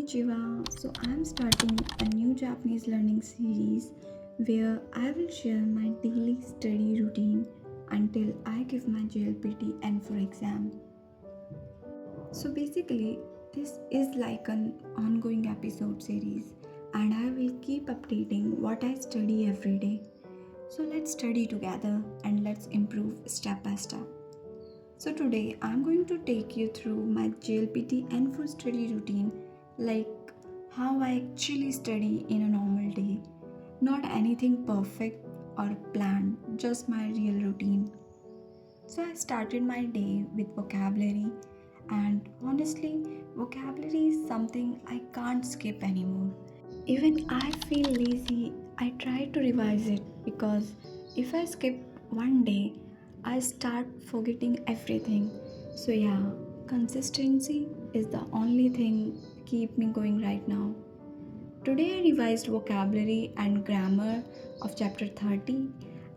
Konnichiwa. So I'm starting a new Japanese learning series where I will share my daily study routine until I give my JLPT N4 exam. So basically, this is like an ongoing episode series and I will keep updating what I study every day. So let's study together and let's improve step by step. So today I'm going to take you through my JLPT N4 study routine, like how I actually study in a normal day. Not anything perfect or planned, just my real routine. So I started my day with vocabulary, and honestly, vocabulary is something I can't skip anymore. Even I feel lazy, I try to revise it because if I skip one day, I start forgetting everything. So yeah, consistency is the only thing keep me going right now. Today I revised vocabulary and grammar of chapter 30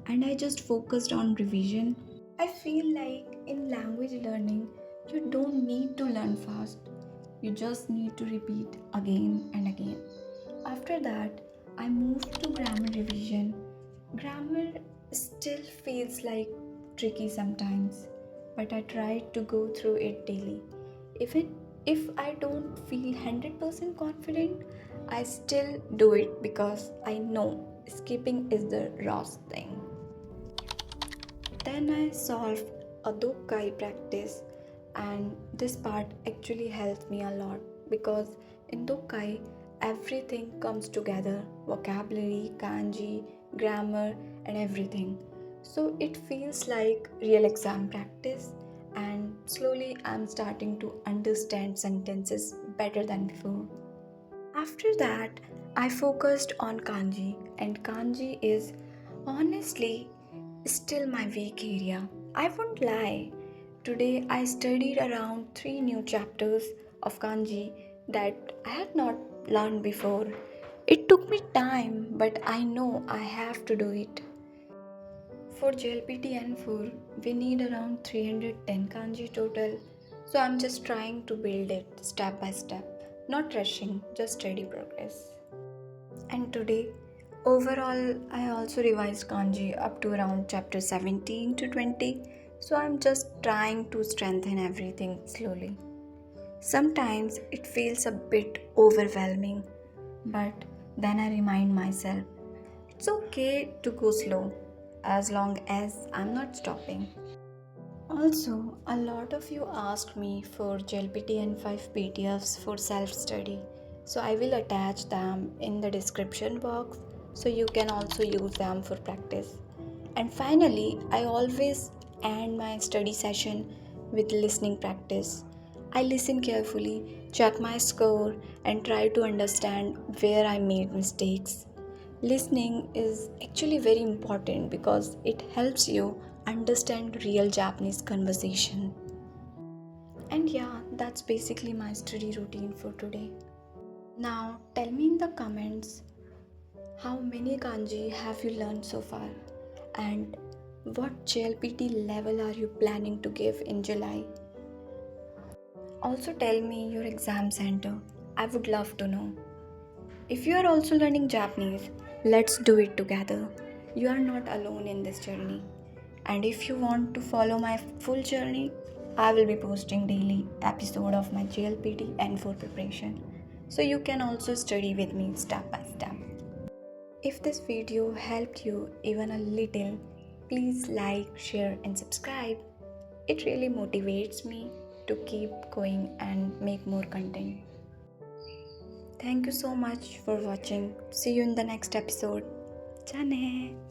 and I just focused on revision. I feel like in language learning, you don't need to learn fast. You just need to repeat again and again. After that, I moved to grammar revision. Grammar still feels like tricky sometimes, but I try to go through it daily. Even if I don't feel 100% confident, I still do it because I know skipping is the last thing. Then I solved a dokai practice, and this part actually helped me a lot because in dokai everything comes together: vocabulary, kanji, grammar, and everything. So it feels like real exam practice, and slowly I'm starting to understand sentences better than before. After that, I focused on kanji, and kanji is honestly still my weak area. I won't lie. Today I studied around 3 new chapters of kanji that I had not learned before. It took me time, but I know I have to do it. For JLPT N4, we need around 310 kanji total, so I'm just trying to build it step by step, not rushing, just steady progress. And today, overall, I also revised kanji up to around chapter 17 to 20, so I'm just trying to strengthen everything slowly. Sometimes it feels a bit overwhelming, but then I remind myself it's okay to go slow as long as I'm not stopping. Also, a lot of you asked me for JLPT N5 PDFs for self study, so I will attach them in the description box so you can also use them for practice. And finally, I always end my study session with listening practice. I listen carefully, check my score, and try to understand where I made mistakes. Listening is actually very important because it helps you understand real Japanese conversation. And yeah, that's basically my study routine for today. Now, tell me in the comments how many kanji have you learned so far and what JLPT level are you planning to give in July? Also, tell me your exam center. I would love to know. If you are also learning Japanese, let's do it together. You are not alone in this journey. And if you want to follow my full journey, I will be posting daily episode of my JLPT N4 preparation. So you can also study with me step by step. If this video helped you even a little, please like, share and subscribe. It really motivates me to keep going and make more content. Thank you so much for watching. See you in the next episode. Jane!